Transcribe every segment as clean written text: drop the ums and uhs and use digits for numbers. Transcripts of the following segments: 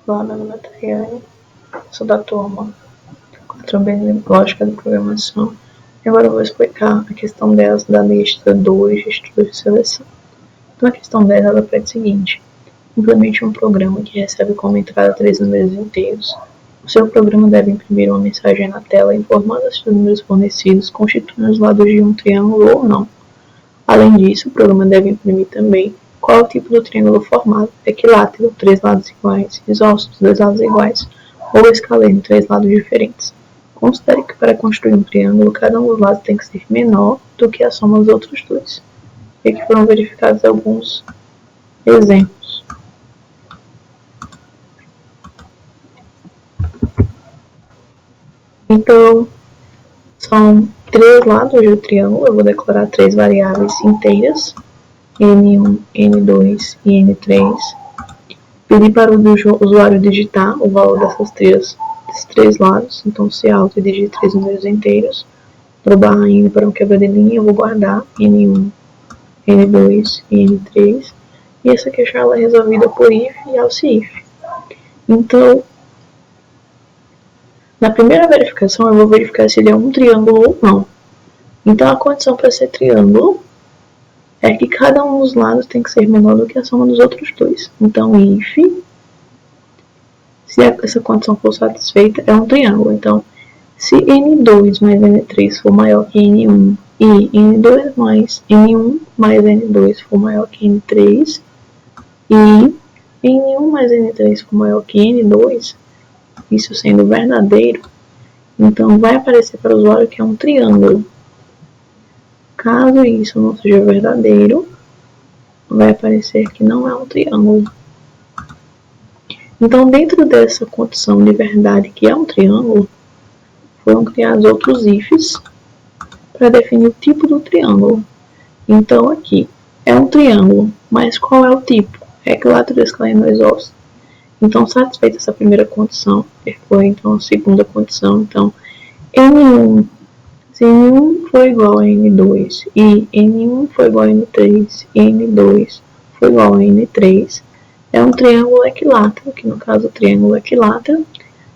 Olá, meu nome é Tayane, sou da turma 4B de Lógica de Programação e agora eu vou explicar a questão 10 da lista 2 de estudos de seleção. Então, a questão 10 ela pede o seguinte: implemente um programa que recebe como entrada 3 números inteiros. O seu programa deve imprimir uma mensagem na tela informando se os números fornecidos constituem os lados de um triângulo ou não. Além disso, o programa deve imprimir também qual é o tipo do triângulo formado: equilátero, 3 lados iguais; isósceles, 2 lados iguais; ou escaleno, 3 lados diferentes. Considere que para construir um triângulo, cada um dos lados tem que ser menor do que a soma dos outros dois. E aqui foram verificados alguns exemplos. Então, são 3 lados do triângulo. Eu vou declarar 3 variáveis inteiras: N1, N2 e N3. Pedir para o usuário digitar o valor desses três lados. Então, se alto, digite 3 números inteiros. Vou barra N para um quebra de linha. Eu vou guardar N1, N2 e N3. E essa questão ela é resolvida por if e else if. Então, na primeira verificação, eu vou verificar se ele é um triângulo ou não. Então, a condição para ser triângulo é que cada um dos lados tem que ser menor do que a soma dos outros dois. Então, if, se essa condição for satisfeita, é um triângulo. Então, se N2 mais N3 for maior que N1 e N2 mais N1 mais N2 for maior que N3 e N1 mais N3 for maior que N2, isso sendo verdadeiro, então vai aparecer para o usuário que é um triângulo. Caso isso não seja verdadeiro, vai aparecer que não é um triângulo. Então, dentro dessa condição de verdade que é um triângulo, foram criados outros ifs para definir o tipo do triângulo. Então, aqui é um triângulo, mas qual é o tipo? Equilátero, escaleno, isósceles. Então, satisfeita essa primeira condição, foi então a segunda condição. Então, N1, se N1 for igual a N2 e N1 for igual a N3 e N2 for igual a N3, é um triângulo equilátero, que no caso o triângulo equilátero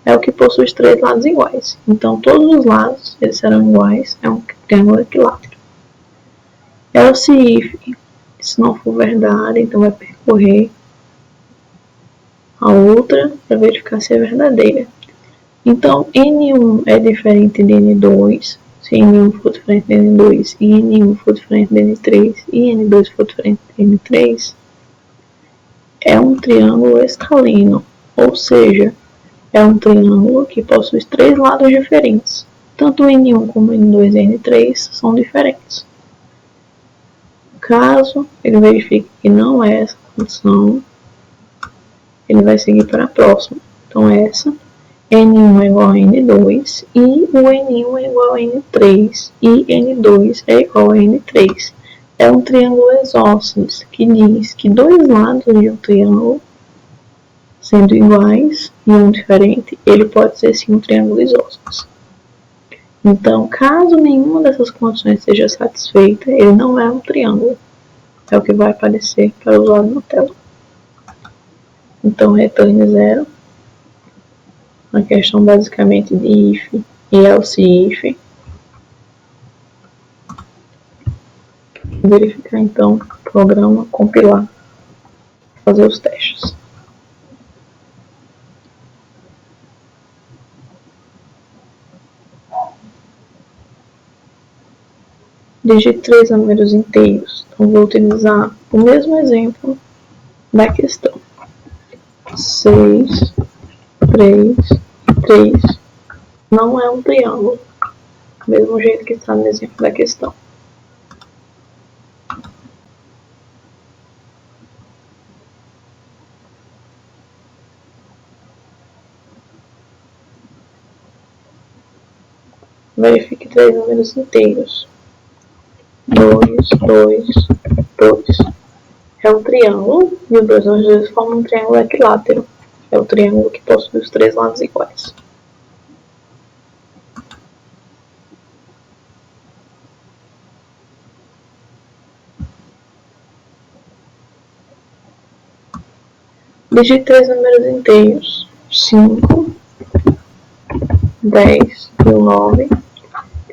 é o que possui os três lados iguais. Então, todos os lados eles serão iguais, é um triângulo equilátero. Else if, se não for verdade, então vai percorrer a outra para verificar se é verdadeira. Então, N1 é diferente de N2, se N1 for diferente de N2 e N1 for diferente de N3 e N2 for diferente de N3, é um triângulo escaleno, ou seja, é um triângulo que possui três lados diferentes. Tanto N1 como N2 e N3 são diferentes. Caso ele verifique que não é essa condição, ele vai seguir para a próxima. Então, essa, N1 é igual a N2 e o N1 é igual a N3 e N2 é igual a N3. É um triângulo isósceles, que diz que dois lados de um triângulo, sendo iguais e um diferente, ele pode ser sim um triângulo isósceles. Então, caso nenhuma dessas condições seja satisfeita, ele não é um triângulo. É o que vai aparecer para o usuário na tela. Então, retorne 0. Uma questão basicamente de if e else if. Verificar então o programa, compilar, fazer os testes. Digite 3 números inteiros. Então, vou utilizar o mesmo exemplo da questão. 6, 3, 3. Não é um triângulo. Do mesmo jeito que está no exemplo da questão. Verifique 3 números inteiros. 2, 2, 2. É um triângulo e os dois vezes formam um triângulo equilátero. É o triângulo que possui os três lados iguais. Digite 3 números inteiros. 5, 10 e o 9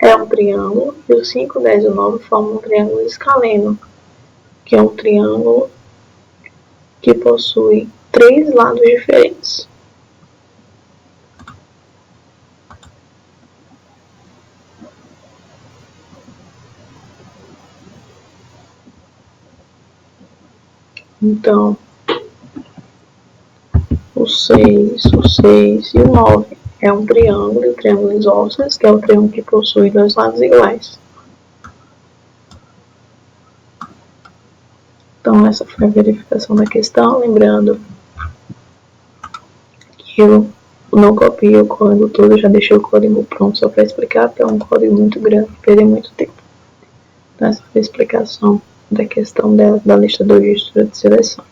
é um triângulo, e o 5, 10 e o 9 formam um triângulo escaleno, que é um triângulo que possui 3 lados diferentes. Então, o 6 e o 9 é um triângulo, e o triângulo isósceles, que é o triângulo que possui 2 lados iguais. Então, essa foi a verificação da questão. Lembrando que eu não copiei o código todo, já deixei o código pronto só para explicar, porque é um código muito grande, perder muito tempo. Então, essa foi a explicação da questão da lista do registro de seleção.